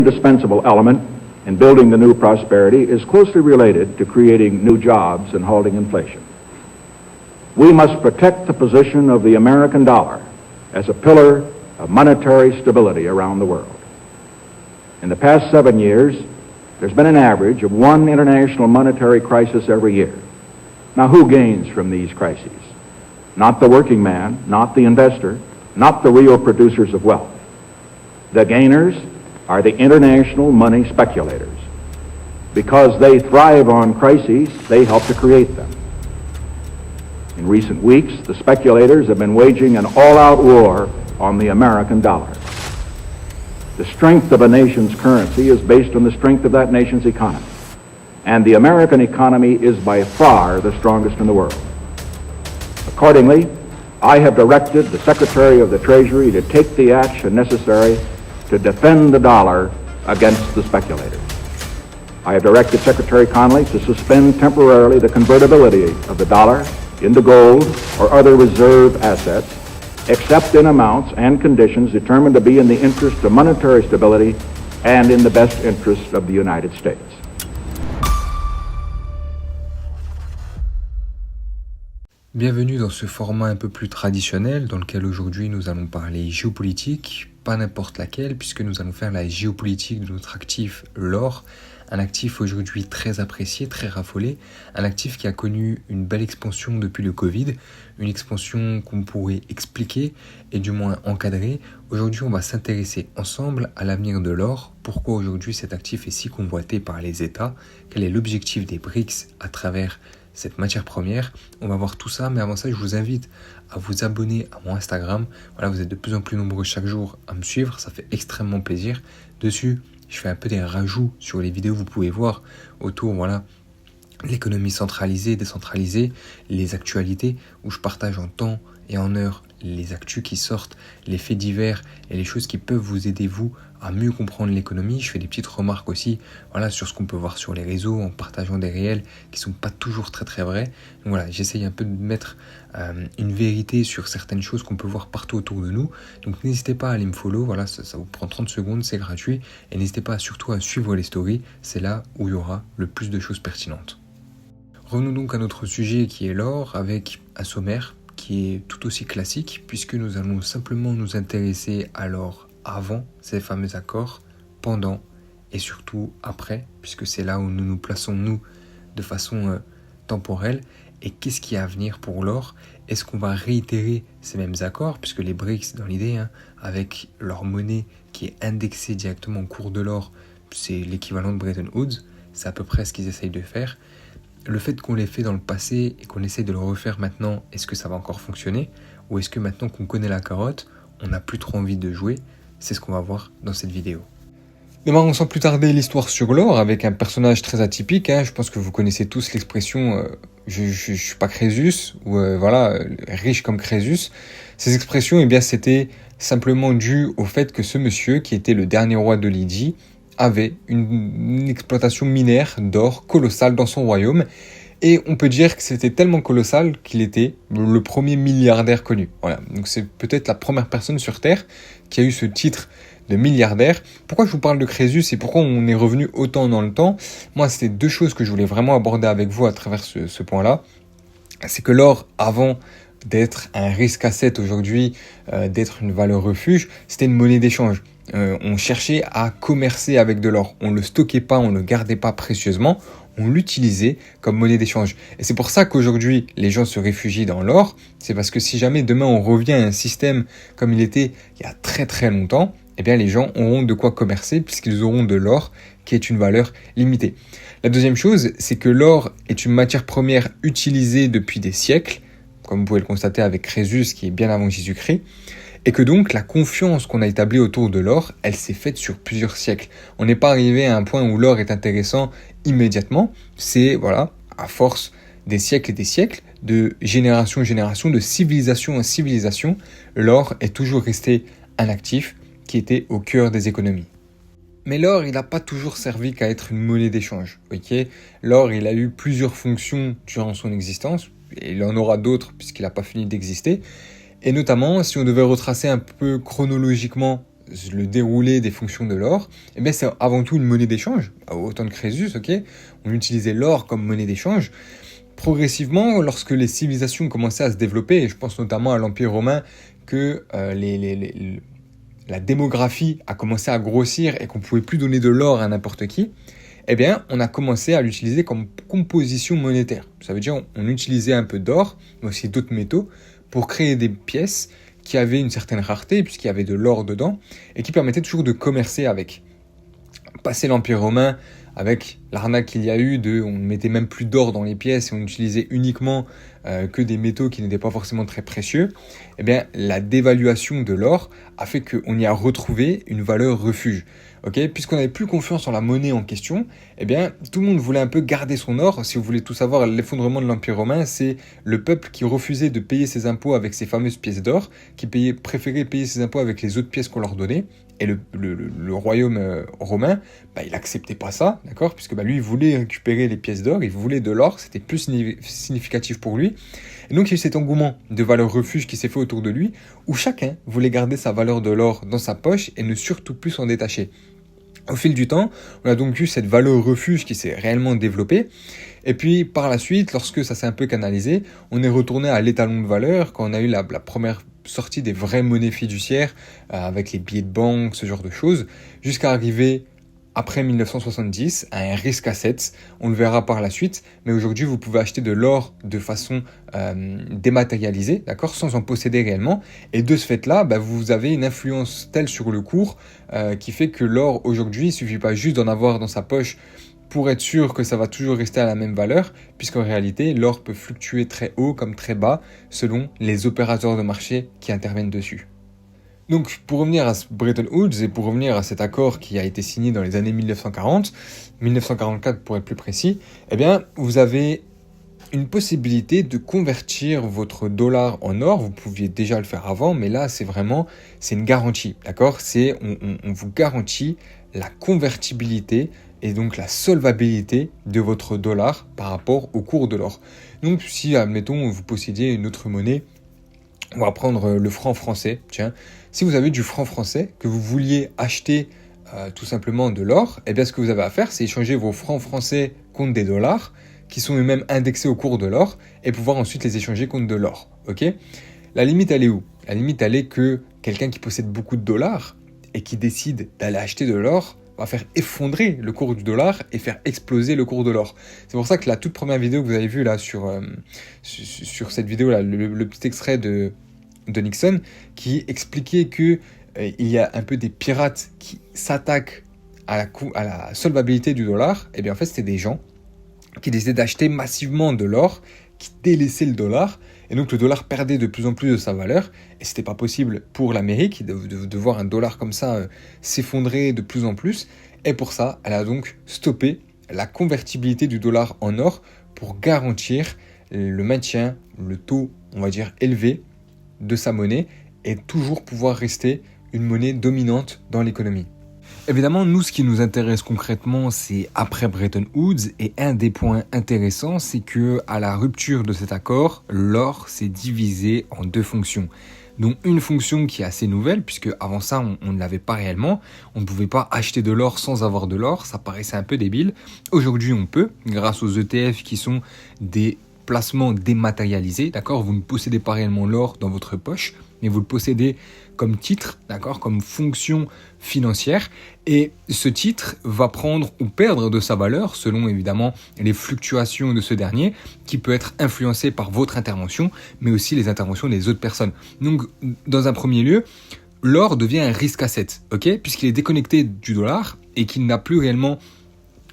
Indispensable element in building the new prosperity is closely related to creating new jobs and halting inflation. We must protect the position of the American dollar as a pillar of monetary stability around the world. In the past 7 years, there's been an average of one international monetary crisis every year. Now, who gains from these crises? Not the working man, not the investor, not the real producers of wealth. The gainers are the international money speculators. Because they thrive on crises, they help to create them. In recent weeks, the speculators have been waging an all-out war on the American dollar. The strength of a nation's currency is based on the strength of that nation's economy. And the American economy is by far the strongest in the world. Accordingly, I have directed the Secretary of the Treasury to take the action necessary to defend the dollar against the speculators. I have directed Secretary Connally to suspend temporarily the convertibility of the dollar into gold or other reserve assets, except in amounts and conditions determined to be in the interest of monetary stability and in the best interest of the United States. Bienvenue dans ce format un peu plus traditionnel dans lequel aujourd'hui nous allons parler géopolitique, pas n'importe laquelle, puisque nous allons faire la géopolitique de notre actif, l'or, un actif aujourd'hui très apprécié, très raffolé, un actif qui a connu une belle expansion depuis le Covid, une expansion qu'on pourrait expliquer et du moins encadrer. Aujourd'hui, on va s'intéresser ensemble à l'avenir de l'or, pourquoi aujourd'hui cet actif est si convoité par les États, quel est l'objectif des BRICS à travers cette matière première. On va voir tout ça, mais avant ça, je vous invite à vous abonner à mon Instagram. Voilà, vous êtes de plus en plus nombreux chaque jour à me suivre, ça fait extrêmement plaisir. Dessus, je fais un peu des rajouts sur les vidéos, vous pouvez voir autour, voilà, l'économie centralisée, décentralisée, les actualités où je partage en temps et en heure les actus qui sortent, les faits divers et les choses qui peuvent vous aider, vous, à mieux comprendre l'économie. Je fais des petites remarques aussi, voilà, sur ce qu'on peut voir sur les réseaux en partageant des réels qui sont pas toujours très très vrais. Donc voilà, j'essaye un peu de mettre une vérité sur certaines choses qu'on peut voir partout autour de nous. Donc n'hésitez pas à aller me follow, voilà, ça vous prend 30 secondes, c'est gratuit. Et n'hésitez pas surtout à suivre les stories, c'est là où il y aura le plus de choses pertinentes. Revenons donc à notre sujet qui est l'or, avec un sommaire qui est tout aussi classique, puisque nous allons simplement nous intéresser à l'or avant ces fameux accords, pendant et surtout après, puisque c'est là où nous nous plaçons nous de façon temporelle. Et qu'est-ce qui est à venir pour l'or? Est-ce qu'on va réitérer ces mêmes accords, puisque les BRICS, dans l'idée, avec leur monnaie qui est indexée directement au cours de l'or, c'est l'équivalent de Bretton Woods, c'est à peu près ce qu'ils essayent de faire. Le fait qu'on l'ait fait dans le passé et qu'on essaye de le refaire maintenant, est-ce que ça va encore fonctionner? Ou est-ce que maintenant qu'on connaît la carotte, on n'a plus trop envie de jouer? C'est ce qu'on va voir dans cette vidéo. Démarrons sans plus tarder l'histoire sur l'or avec un personnage très atypique. Je pense que vous connaissez tous l'expression je suis pas Crésus ou voilà, riche comme Crésus. Ces expressions, eh bien, c'était simplement dû au fait que ce monsieur, qui était le dernier roi de Lydie, avait une exploitation minière d'or colossale dans son royaume. Et on peut dire que c'était tellement colossal qu'il était le premier milliardaire connu. Voilà, donc c'est peut-être la première personne sur Terre qui a eu ce titre de milliardaire. Pourquoi je vous parle de Crésus et pourquoi on est revenu autant dans le temps? Moi, c'était deux choses que je voulais vraiment aborder avec vous à travers ce point-là. C'est que l'or, avant d'être un risque asset aujourd'hui, d'être une valeur refuge, c'était une monnaie d'échange. On cherchait à commercer avec de l'or. On ne le stockait pas, on ne le gardait pas précieusement. On l'utilisait comme monnaie d'échange. Et c'est pour ça qu'aujourd'hui, les gens se réfugient dans l'or. C'est parce que si jamais demain on revient à un système comme il était il y a très très longtemps, eh bien les gens auront de quoi commercer puisqu'ils auront de l'or qui est une valeur limitée. La deuxième chose, c'est que l'or est une matière première utilisée depuis des siècles, comme vous pouvez le constater avec Crésus qui est bien avant Jésus-Christ. Et que donc la confiance qu'on a établie autour de l'or, elle s'est faite sur plusieurs siècles. On n'est pas arrivé à un point où l'or est intéressant immédiatement. C'est, voilà, à force des siècles et des siècles, de génération en génération, de civilisation en civilisation, l'or est toujours resté un actif qui était au cœur des économies. Mais l'or, il n'a pas toujours servi qu'à être une monnaie d'échange. Okay, l'or, il a eu plusieurs fonctions durant son existence, et il en aura d'autres puisqu'il n'a pas fini d'exister. Et notamment, si on devait retracer un peu chronologiquement le déroulé des fonctions de l'or, eh bien, c'est avant tout une monnaie d'échange. Au temps de Crésus, ok, on utilisait l'or comme monnaie d'échange. Progressivement, lorsque les civilisations commençaient à se développer, et je pense notamment à l'Empire romain, que la démographie a commencé à grossir et qu'on ne pouvait plus donner de l'or à n'importe qui, eh bien, on a commencé à l'utiliser comme composition monétaire. Ça veut dire on utilisait un peu d'or, mais aussi d'autres métaux, pour créer des pièces qui avaient une certaine rareté, puisqu'il y avait de l'or dedans, et qui permettaient toujours de commercer avec. Passé l'Empire romain, avec l'arnaque qu'il y a eu on ne mettait même plus d'or dans les pièces et on utilisait uniquement que des métaux qui n'étaient pas forcément très précieux, eh bien, la dévaluation de l'or a fait qu'on y a retrouvé une valeur refuge. Okay, puisqu'on n'avait plus confiance en la monnaie en question, eh bien, tout le monde voulait un peu garder son or. Si vous voulez tout savoir, l'effondrement de l'Empire romain, c'est le peuple qui refusait de payer ses impôts avec ses fameuses pièces d'or, qui préférait payer ses impôts avec les autres pièces qu'on leur donnait. Et le royaume romain, il acceptait pas ça, d'accord, puisque lui, il voulait récupérer les pièces d'or, il voulait de l'or, c'était plus significatif pour lui. Et donc, il y a eu cet engouement de valeur refuge qui s'est fait autour de lui, où chacun voulait garder sa valeur de l'or dans sa poche et ne surtout plus s'en détacher. Au fil du temps, on a donc eu cette valeur refuge qui s'est réellement développée. Et puis, par la suite, lorsque ça s'est un peu canalisé, on est retourné à l'étalon de valeur, quand on a eu la première sortie des vraies monnaies fiduciaires, avec les billets de banque, ce genre de choses, jusqu'à arriver après 1970 à un risk asset. On le verra par la suite, mais aujourd'hui, vous pouvez acheter de l'or de façon dématérialisée, d'accord, sans en posséder réellement. Et de ce fait-là, vous avez une influence telle sur le cours qui fait que l'or aujourd'hui, il ne suffit pas juste d'en avoir dans sa poche pour être sûr que ça va toujours rester à la même valeur, puisqu'en réalité, l'or peut fluctuer très haut comme très bas selon les opérateurs de marché qui interviennent dessus. Donc, pour revenir à Bretton Woods et pour revenir à cet accord qui a été signé dans les années 1940, 1944 pour être plus précis, eh bien, vous avez une possibilité de convertir votre dollar en or. Vous pouviez déjà le faire avant, mais là, c'est une garantie, d'accord ? On vous garantit la convertibilité et donc la solvabilité de votre dollar par rapport au cours de l'or. Donc, si, admettons, vous possédiez une autre monnaie, on va prendre le franc français. Tiens, si vous avez du franc français, que vous vouliez acheter tout simplement de l'or, eh bien, ce que vous avez à faire, c'est échanger vos francs français contre des dollars, qui sont eux-mêmes indexés au cours de l'or, et pouvoir ensuite les échanger contre de l'or. Okay ? La limite, elle est où ? La limite, elle est que quelqu'un qui possède beaucoup de dollars et qui décide d'aller acheter de l'or va faire effondrer le cours du dollar et faire exploser le cours de l'or. C'est pour ça que la toute première vidéo que vous avez vue là sur cette vidéo là, le petit extrait de Nixon qui expliquait que il y a un peu des pirates qui s'attaquent à la solvabilité du dollar, et bien en fait c'était des gens qui décidaient d'acheter massivement de l'or, qui délaissaient le dollar, et donc le dollar perdait de plus en plus de sa valeur, et c'était pas possible pour l'Amérique de voir un dollar comme ça s'effondrer de plus en plus, et pour ça, elle a donc stoppé la convertibilité du dollar en or pour garantir le maintien, le taux, on va dire, élevé de sa monnaie, et toujours pouvoir rester une monnaie dominante dans l'économie. Évidemment, nous, ce qui nous intéresse concrètement, c'est après Bretton Woods, et un des points intéressants, c'est que à la rupture de cet accord, l'or s'est divisé en deux fonctions. Donc une fonction qui est assez nouvelle, puisque avant ça, on ne l'avait pas réellement. On ne pouvait pas acheter de l'or sans avoir de l'or, ça paraissait un peu débile. Aujourd'hui, on peut, grâce aux ETF qui sont des placements dématérialisés, d'accord ? Vous ne possédez pas réellement l'or dans votre poche, mais vous le possédez comme titre, d'accord, comme fonction financière, et ce titre va prendre ou perdre de sa valeur selon évidemment les fluctuations de ce dernier, qui peut être influencé par votre intervention, mais aussi les interventions des autres personnes. Donc, dans un premier lieu, l'or devient un risk asset, ok, puisqu'il est déconnecté du dollar et qu'il n'a plus réellement,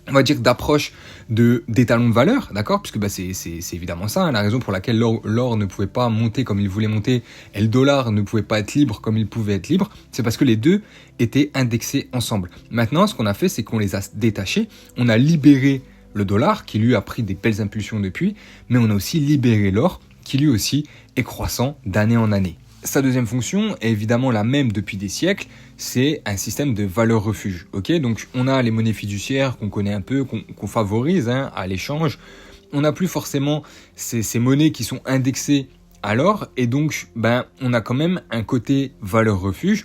on va dire, d'approche d'étalon de valeur, d'accord, puisque c'est évidemment ça, hein, la raison pour laquelle l'or ne pouvait pas monter comme il voulait monter et le dollar ne pouvait pas être libre comme il pouvait être libre, c'est parce que les deux étaient indexés ensemble. Maintenant, ce qu'on a fait, c'est qu'on les a détachés, on a libéré le dollar qui lui a pris des belles impulsions depuis, mais on a aussi libéré l'or qui lui aussi est croissant d'année en année. Sa deuxième fonction est évidemment la même depuis des siècles, c'est un système de valeur refuge. Okay, donc on a les monnaies fiduciaires qu'on connaît un peu, qu'on favorise à l'échange. On n'a plus forcément ces monnaies qui sont indexées à l'or, et donc on a quand même un côté valeur refuge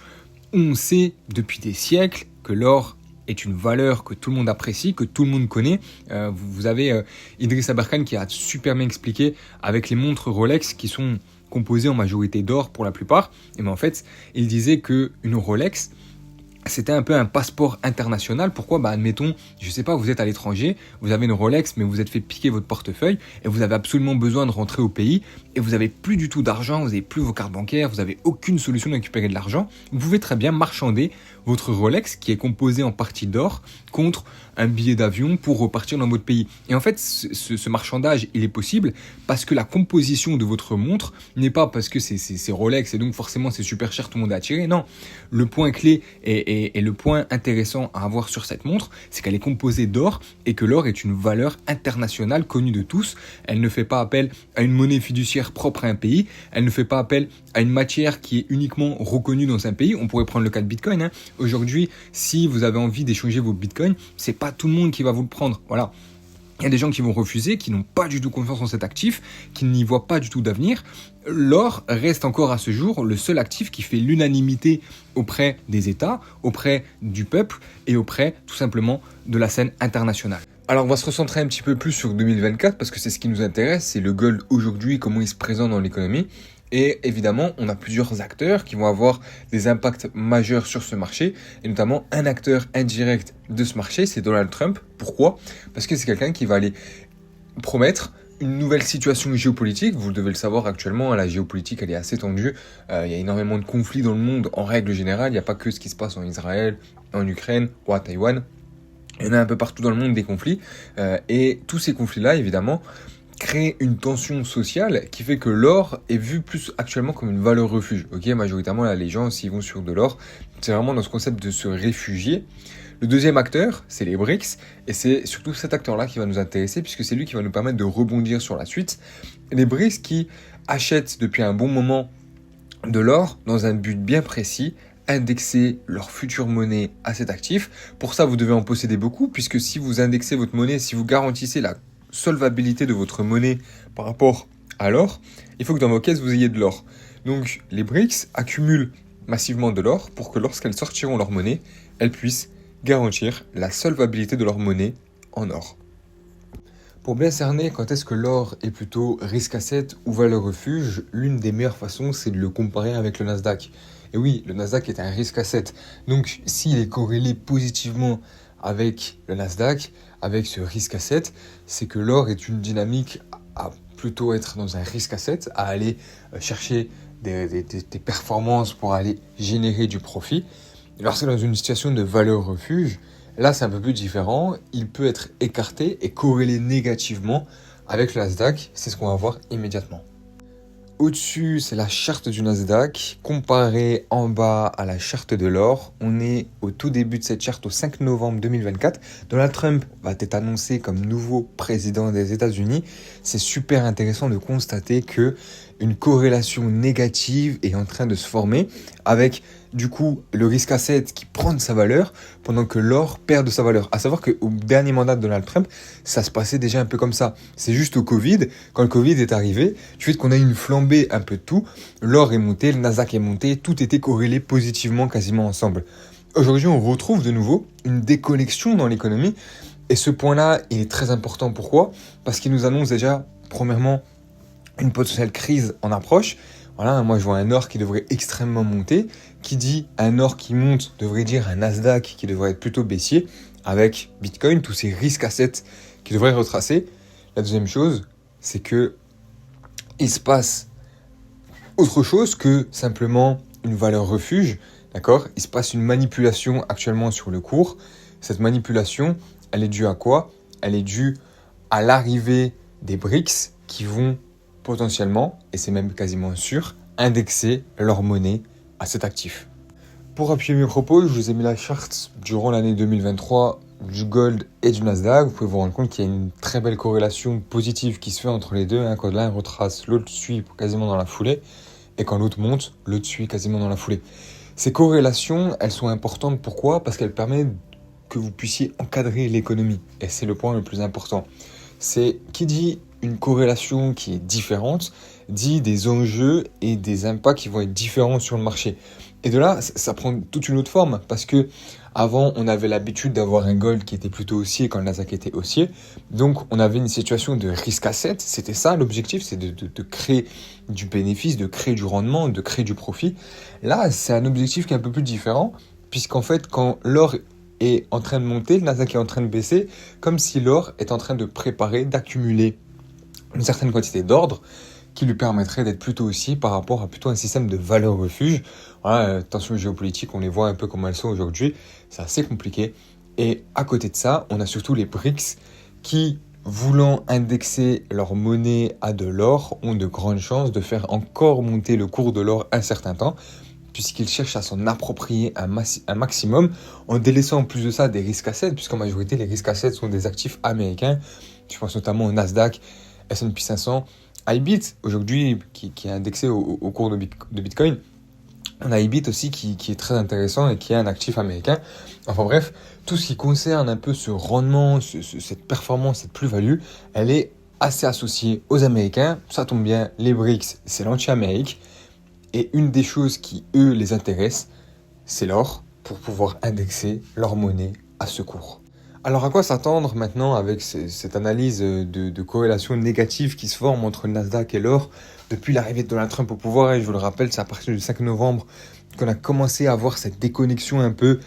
On sait depuis des siècles que l'or est une valeur que tout le monde apprécie, que tout le monde connaît. Vous avez Idriss Aberkan qui a super bien expliqué avec les montres Rolex qui sont composées en majorité d'or pour la plupart. Et bien en fait, il disait qu'une Rolex, c'était un peu un passeport international. Pourquoi ? Admettons, je sais pas, vous êtes à l'étranger, vous avez une Rolex, mais vous êtes fait piquer votre portefeuille et vous avez absolument besoin de rentrer au pays et vous avez plus du tout d'argent, vous avez plus vos cartes bancaires, vous avez aucune solution de récupérer de l'argent. Vous pouvez très bien marchander votre Rolex qui est composé en partie d'or contre un billet d'avion pour repartir dans votre pays. Et en fait, ce marchandage, il est possible parce que la composition de votre montre n'est pas parce que c'est Rolex et donc forcément c'est super cher, tout le monde est attiré. Non, le point clé et le point intéressant à avoir sur cette montre, c'est qu'elle est composée d'or et que l'or est une valeur internationale connue de tous. Elle ne fait pas appel à une monnaie fiduciaire propre à un pays. Elle ne fait pas appel à une matière qui est uniquement reconnue dans un pays. On pourrait prendre le cas de Bitcoin. Aujourd'hui, si vous avez envie d'échanger vos Bitcoins, c'est pas tout le monde qui va vous le prendre. Voilà. Il y a des gens qui vont refuser, qui n'ont pas du tout confiance en cet actif, qui n'y voient pas du tout d'avenir. L'or reste encore à ce jour le seul actif qui fait l'unanimité auprès des États, auprès du peuple et auprès tout simplement de la scène internationale. Alors on va se recentrer un petit peu plus sur 2024 parce que c'est ce qui nous intéresse, c'est le gold aujourd'hui, comment il se présente dans l'économie. Et évidemment, on a plusieurs acteurs qui vont avoir des impacts majeurs sur ce marché. Et notamment, un acteur indirect de ce marché, c'est Donald Trump. Pourquoi ? Parce que c'est quelqu'un qui va aller promettre une nouvelle situation géopolitique. Vous devez le savoir actuellement, la géopolitique, elle est assez tendue. Il y a énormément de conflits dans le monde en règle générale. Il n'y a pas que ce qui se passe en Israël, en Ukraine ou à Taïwan. Il y en a un peu partout dans le monde des conflits. Et tous ces conflits-là, évidemment, créer une tension sociale qui fait que l'or est vu plus actuellement comme une valeur refuge. Ok, majoritairement, là, les gens, s'ils vont sur de l'or, c'est vraiment dans ce concept de se réfugier. Le deuxième acteur, c'est les BRICS, et c'est surtout cet acteur-là qui va nous intéresser, puisque c'est lui qui va nous permettre de rebondir sur la suite. Les BRICS qui achètent depuis un bon moment de l'or dans un but bien précis, indexer leur future monnaie à cet actif. Pour ça, vous devez en posséder beaucoup, puisque si vous indexez votre monnaie, si vous garantissez la solvabilité de votre monnaie par rapport à l'or, il faut que dans vos caisses, vous ayez de l'or. Donc, les BRICS accumulent massivement de l'or pour que lorsqu'elles sortiront leur monnaie, elles puissent garantir la solvabilité de leur monnaie en or. Pour bien cerner quand est-ce que l'or est plutôt risque asset ou valeur refuge, l'une des meilleures façons, c'est de le comparer avec le Nasdaq. Et oui, le Nasdaq est un risque asset. Donc, s'il est corrélé positivement avec le Nasdaq, avec ce risque asset, c'est que l'or est une dynamique à plutôt être dans un risque asset, à aller chercher des performances pour aller générer du profit. Lorsque dans une situation de valeur refuge, là c'est un peu plus différent, il peut être écarté et corrélé négativement avec le Nasdaq, c'est ce qu'on va voir immédiatement. Au-dessus, c'est la charte du Nasdaq, comparée en bas à la charte de l'or. On est au tout début de cette charte, au 5 novembre 2024. Donald Trump va être annoncé comme nouveau président des États-Unis. C'est super intéressant de constater que une corrélation négative est en train de se former avec du coup le risque asset qui prend de sa valeur pendant que l'or perd de sa valeur. À savoir qu'au dernier mandat de Donald Trump, ça se passait déjà un peu comme ça. C'est juste au Covid, quand le Covid est arrivé, du fait qu'on a eu une flambée un peu de tout, l'or est monté, le Nasdaq est monté, tout était corrélé positivement quasiment ensemble. Aujourd'hui, on retrouve de nouveau une déconnexion dans l'économie et ce point-là, il est très important. Pourquoi ? Parce qu'il nous annonce déjà, premièrement, une potentielle crise en approche. Voilà, moi je vois un or qui devrait extrêmement monter. Qui dit un or qui monte devrait dire un Nasdaq qui devrait être plutôt baissier, avec Bitcoin, tous ces risques assets qui devraient retracer. La deuxième chose, c'est que il se passe autre chose que simplement une valeur refuge. D'accord ? Il se passe une manipulation actuellement sur le cours. Cette manipulation, elle est due à quoi ? Elle est due à l'arrivée des BRICS qui vont potentiellement, et c'est même quasiment sûr, indexer leur monnaie à cet actif. Pour appuyer mes propos, je vous ai mis la charte durant l'année 2023 du gold et du Nasdaq. Vous pouvez vous rendre compte qu'il y a une très belle corrélation positive qui se fait entre les deux. Quand l'un retrace, l'autre suit quasiment dans la foulée. Et quand l'autre monte, l'autre suit quasiment dans la foulée. Ces corrélations, elles sont importantes. Pourquoi ? Parce qu'elles permettent que vous puissiez encadrer l'économie. Et c'est le point le plus important. C'est qui dit une corrélation qui est différente, dit des enjeux et des impacts qui vont être différents sur le marché. Et de là, ça prend toute une autre forme, parce que avant, on avait l'habitude d'avoir un gold qui était plutôt haussier quand le Nasdaq était haussier. Donc, on avait une situation de risque-asset. C'était ça l'objectif, c'est de créer du bénéfice, de créer du rendement, de créer du profit. Là, c'est un objectif qui est un peu plus différent, puisqu'en fait, quand l'or est en train de monter, le Nasdaq est en train de baisser, comme si l'or est en train de préparer, d'accumuler une certaine quantité d'ordre qui lui permettrait d'être plutôt haussier par rapport à plutôt un système de valeur refuge. Voilà, tensions géopolitiques, on les voit un peu comme elles sont aujourd'hui, c'est assez compliqué. Et à côté de ça, on a surtout les BRICS qui, voulant indexer leur monnaie à de l'or, ont de grandes chances de faire encore monter le cours de l'or un certain temps, puisqu'ils cherchent à s'en approprier un maximum, en délaissant en plus de ça des risques assets, puisqu'en majorité les risques assets sont des actifs américains. Je pense notamment au Nasdaq, S&P 500, IBIT aujourd'hui qui est indexé au cours de Bitcoin. On a IBIT aussi qui est très intéressant et qui est un actif américain. Enfin bref, tout ce qui concerne un peu ce rendement, cette performance, cette plus-value, elle est assez associée aux Américains. Ça tombe bien, les BRICS, c'est l'anti-Amérique. Et une des choses qui, eux, les intéressent, c'est l'or, pour pouvoir indexer leur monnaie à ce cours. Alors à quoi s'attendre maintenant avec cette analyse de corrélation négative qui se forme entre le Nasdaq et l'or depuis l'arrivée de Donald Trump au pouvoir? Et je vous le rappelle, c'est à partir du 5 novembre qu'on a commencé à avoir cette déconnexion un peu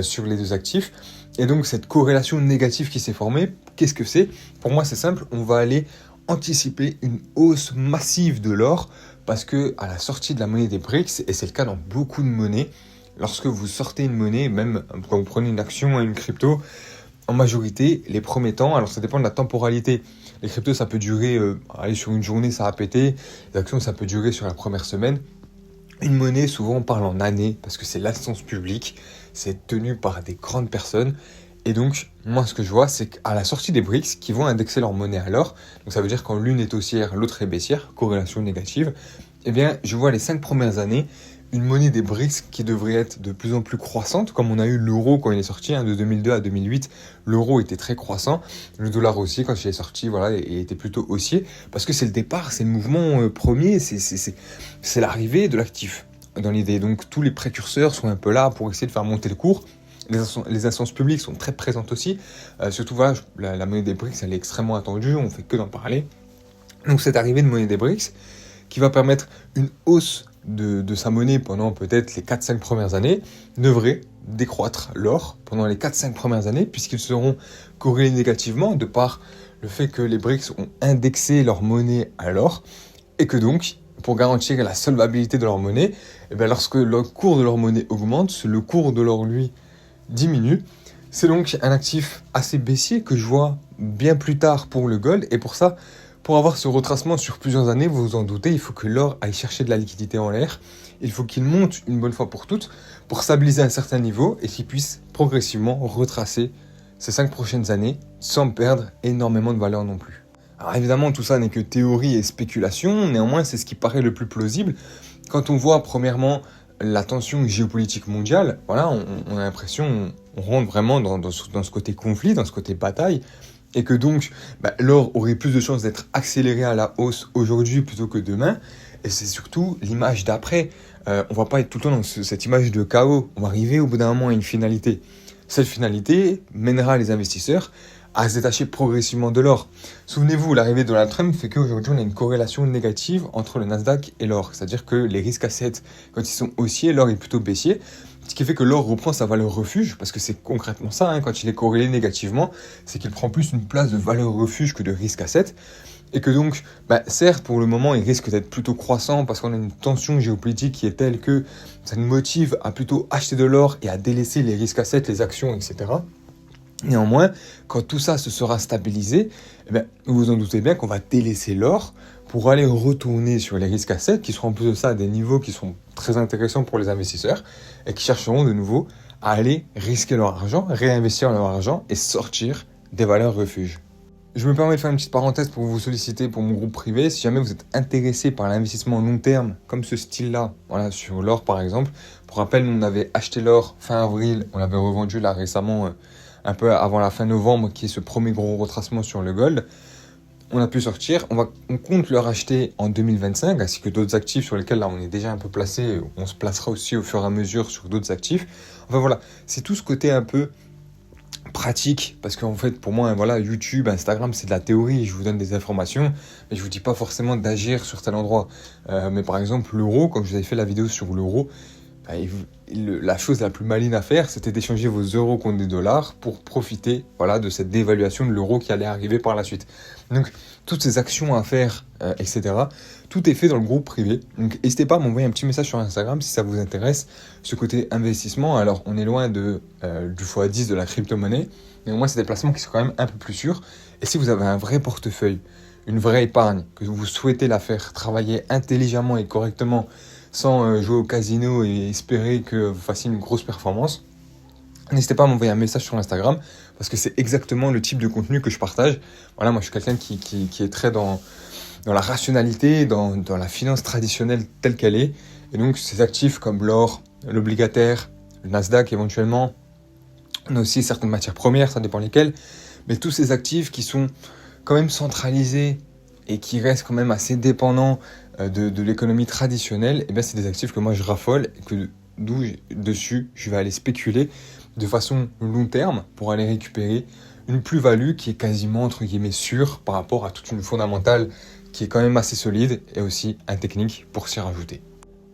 sur les deux actifs. Et donc cette corrélation négative qui s'est formée, qu'est-ce que c'est? Pour moi c'est simple, on va aller anticiper une hausse massive de l'or parce que à la sortie de la monnaie des BRICS, et c'est le cas dans beaucoup de monnaies, lorsque vous sortez une monnaie, même quand vous prenez une action, une crypto, en majorité, les premiers temps, alors ça dépend de la temporalité. Les cryptos, ça peut durer, sur une journée, ça a pété. Les actions, ça peut durer sur la première semaine. Une monnaie, souvent, on parle en années, parce que c'est l'instance publique, c'est tenu par des grandes personnes. Et donc, moi, ce que je vois, c'est qu'à la sortie des BRICS, qui vont indexer leur monnaie à l'or, donc ça veut dire quand l'une est haussière, l'autre est baissière, corrélation négative, eh bien, je vois les 5 premières années, une monnaie des BRICS qui devrait être de plus en plus croissante, comme on a eu l'euro quand il est sorti, de 2002 à 2008, l'euro était très croissant, le dollar aussi quand il est sorti, voilà, et était plutôt haussier, parce que c'est le départ, c'est le mouvement premier, c'est l'arrivée de l'actif dans l'idée. Donc tous les précurseurs sont un peu là pour essayer de faire monter le cours. Les instances publiques sont très présentes aussi, surtout voilà, la monnaie des BRICS, elle est extrêmement attendue, on fait que d'en parler. Donc cette arrivée de monnaie des BRICS, qui va permettre une hausse de sa monnaie pendant peut-être les 4-5 premières années, devrait décroître l'or pendant les 4-5 premières années, puisqu'ils seront corrélés négativement de par le fait que les BRICS ont indexé leur monnaie à l'or, et que donc, pour garantir la solvabilité de leur monnaie, et bien lorsque le cours de leur monnaie augmente, le cours de l'or, lui, diminue. C'est donc un actif assez baissier que je vois bien plus tard pour le gold, et pour ça, pour avoir ce retracement sur plusieurs années, vous vous en doutez, il faut que l'or aille chercher de la liquidité en l'air, il faut qu'il monte une bonne fois pour toutes, pour stabiliser un certain niveau, et qu'il puisse progressivement retracer ces 5 prochaines années, sans perdre énormément de valeur non plus. Alors évidemment, tout ça n'est que théorie et spéculation, néanmoins c'est ce qui paraît le plus plausible. Quand on voit premièrement la tension géopolitique mondiale, voilà, on a l'impression, on rentre vraiment dans ce côté conflit, dans ce côté bataille, et que donc l'or aurait plus de chances d'être accéléré à la hausse aujourd'hui plutôt que demain. Et c'est surtout l'image d'après. On va pas être tout le temps dans cette image de chaos. On va arriver au bout d'un moment à une finalité. Cette finalité mènera les investisseurs à se détacher progressivement de l'or. Souvenez-vous, l'arrivée de Donald Trump fait qu'aujourd'hui on a une corrélation négative entre le Nasdaq et l'or. C'est-à-dire que les risques assets, quand ils sont haussiers, l'or est plutôt baissier. Ce qui fait que l'or reprend sa valeur refuge, parce que c'est concrètement ça, quand il est corrélé négativement, c'est qu'il prend plus une place de valeur refuge que de risque asset. Et que donc, certes, pour le moment, il risque d'être plutôt croissant parce qu'on a une tension géopolitique qui est telle que ça nous motive à plutôt acheter de l'or et à délaisser les risques assets, les actions, etc. Néanmoins, quand tout ça se sera stabilisé, vous vous en doutez bien qu'on va délaisser l'or pour aller retourner sur les risques assets qui seront en plus de ça à des niveaux qui sont très intéressants pour les investisseurs et qui chercheront de nouveau à aller risquer leur argent, réinvestir leur argent et sortir des valeurs refuges. Je me permets de faire une petite parenthèse pour vous solliciter pour mon groupe privé. Si jamais vous êtes intéressé par l'investissement long terme, comme ce style-là, voilà, sur l'or par exemple. Pour rappel, nous on avait acheté l'or fin avril, on l'avait revendu là récemment, un peu avant la fin novembre, qui est ce premier gros retracement sur le gold. on a pu sortir. On compte le racheter en 2025, ainsi que d'autres actifs sur lesquels là on est déjà un peu placé. On se placera aussi au fur et à mesure sur d'autres actifs. Enfin voilà, c'est tout ce côté un peu pratique, parce qu'en fait pour moi voilà, YouTube, Instagram c'est de la théorie, je vous donne des informations mais je vous dis pas forcément d'agir sur tel endroit. Mais par exemple l'euro, quand je vous avais fait la vidéo sur l'euro, la chose la plus maligne à faire, c'était d'échanger vos euros contre des dollars pour profiter voilà, de cette dévaluation de l'euro qui allait arriver par la suite. Donc toutes ces actions à faire, etc., tout est fait dans le groupe privé. Donc n'hésitez pas à m'envoyer un petit message sur Instagram si ça vous intéresse, ce côté investissement. Alors on est loin du x10 de la crypto-monnaie, mais au moins c'est des placements qui sont quand même un peu plus sûrs. Et si vous avez un vrai portefeuille, une vraie épargne, que vous souhaitez la faire travailler intelligemment et correctement, sans jouer au casino et espérer que vous fassiez une grosse performance, n'hésitez pas à m'envoyer un message sur Instagram, parce que c'est exactement le type de contenu que je partage. Voilà, moi je suis quelqu'un qui est très dans la rationalité, dans la finance traditionnelle telle qu'elle est. Et donc ces actifs comme l'or, l'obligataire, le Nasdaq éventuellement, on a aussi certaines matières premières, ça dépend lesquelles, mais tous ces actifs qui sont quand même centralisés et qui restent quand même assez dépendants de l'économie traditionnelle, et bien c'est des actifs que moi je raffole et que dessus je vais aller spéculer de façon long terme pour aller récupérer une plus-value qui est quasiment entre guillemets sûre par rapport à toute une fondamentale qui est quand même assez solide, et aussi un technique pour s'y rajouter.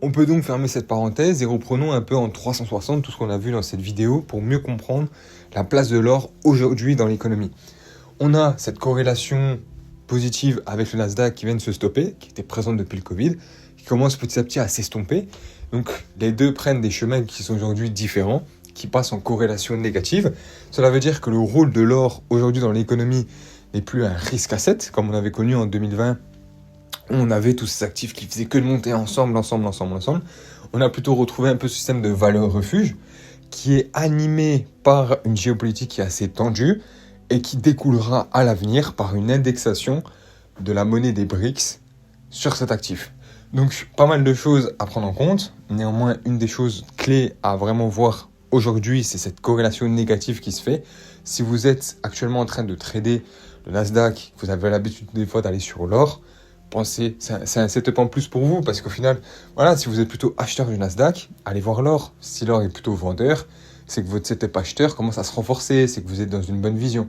On peut donc fermer cette parenthèse et reprenons un peu en 360 tout ce qu'on a vu dans cette vidéo pour mieux comprendre la place de l'or aujourd'hui dans l'économie. On a cette corrélation positive avec le Nasdaq qui vient de se stopper, qui était présente depuis le Covid, qui commence petit à petit à s'estomper. Donc les deux prennent des chemins qui sont aujourd'hui différents, qui passent en corrélation négative. Cela veut dire que le rôle de l'or aujourd'hui dans l'économie n'est plus un risque asset, comme on avait connu en 2020. On avait tous ces actifs qui faisaient que de monter ensemble. On a plutôt retrouvé un peu ce système de valeur refuge qui est animé par une géopolitique qui est assez tendue et qui découlera à l'avenir par une indexation de la monnaie des BRICS sur cet actif. Donc pas mal de choses à prendre en compte. Néanmoins, une des choses clés à vraiment voir aujourd'hui, c'est cette corrélation négative qui se fait. Si vous êtes actuellement en train de trader le Nasdaq, vous avez l'habitude des fois d'aller sur l'or, pensez, c'est un setup en plus pour vous, parce qu'au final, voilà, si vous êtes plutôt acheteur du Nasdaq, allez voir l'or. Si l'or est plutôt vendeur, c'est que votre setup acheteur commence à se renforcer, c'est que vous êtes dans une bonne vision.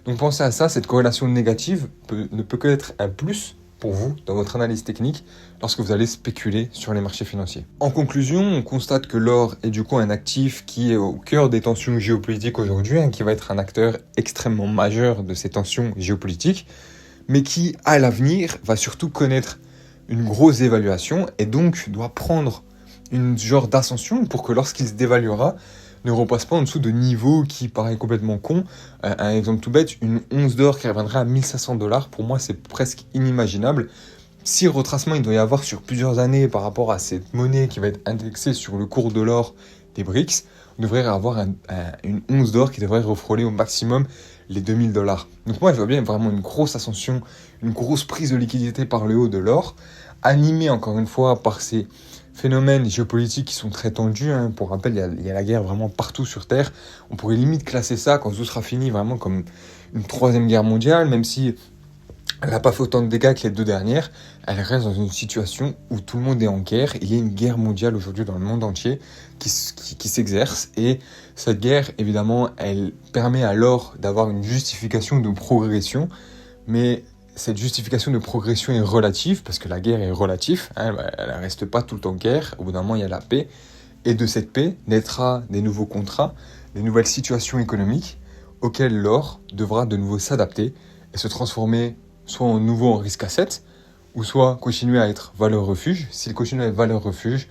Donc pensez à ça, cette corrélation négative ne peut que être un plus pour vous dans votre analyse technique lorsque vous allez spéculer sur les marchés financiers. En conclusion, on constate que l'or est du coup un actif qui est au cœur des tensions géopolitiques aujourd'hui, qui va être un acteur extrêmement majeur de ces tensions géopolitiques, mais qui, à l'avenir, va surtout connaître une grosse évaluation et donc doit prendre une genre d'ascension pour que lorsqu'il se dévaluera, ne repasse pas en dessous de niveaux qui paraît complètement con. Un exemple tout bête, une once d'or qui reviendrait à 1500 $, pour moi c'est presque inimaginable. Si retracement il doit y avoir sur plusieurs années par rapport à cette monnaie qui va être indexée sur le cours de l'or des BRICS, on devrait avoir une once d'or qui devrait refrôler au maximum les 2000 $. Donc moi je vois bien vraiment une grosse ascension, une grosse prise de liquidité par le haut de l'or, animée encore une fois par ces phénomènes géopolitiques qui sont très tendus. Pour rappel, il y a la guerre vraiment partout sur Terre. On pourrait limite classer ça, quand tout sera fini, vraiment comme une troisième guerre mondiale, même si elle n'a pas fait autant de dégâts que les deux dernières. Elle reste dans une situation où tout le monde est en guerre. Il y a une guerre mondiale aujourd'hui dans le monde entier qui s'exerce. Et cette guerre, évidemment, elle permet à l'or d'avoir une justification de progression. Mais cette justification de progression est relative, parce que la guerre est relative. Elle ne reste pas tout le temps guerre. Au bout d'un moment, il y a la paix. Et de cette paix naîtra des nouveaux contrats, des nouvelles situations économiques auxquelles l'or devra de nouveau s'adapter et se transformer soit en risque asset, ou soit continuer à être valeur refuge. S'il continue à être valeur refuge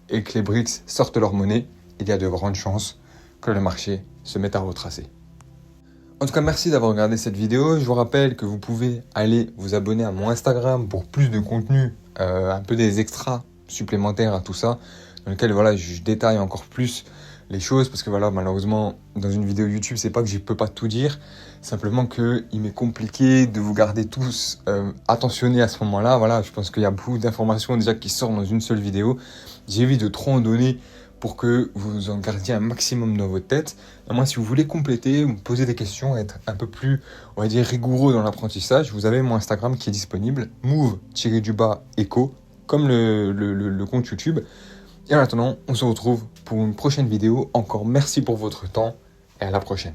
et que les BRICS sortent leur monnaie, il y a de grandes chances que le marché se mette à retracer. En tout cas, merci d'avoir regardé cette vidéo. Je vous rappelle que vous pouvez aller vous abonner à mon Instagram pour plus de contenu, un peu des extras supplémentaires à tout ça, dans lequel voilà, je détaille encore plus les choses, parce que voilà, malheureusement, dans une vidéo YouTube, c'est pas que je peux pas tout dire, simplement qu'il m'est compliqué de vous garder tous attentionnés à ce moment-là. Voilà, je pense qu'il y a beaucoup d'informations déjà qui sortent dans une seule vidéo. J'évite de trop en donner pour que vous en gardiez un maximum dans votre tête. Et moi, si vous voulez compléter, me poser des questions, être un peu plus, on va dire, rigoureux dans l'apprentissage, vous avez mon Instagram qui est disponible, move-echo, comme le compte YouTube. Et en attendant, on se retrouve pour une prochaine vidéo. Encore merci pour votre temps et à la prochaine.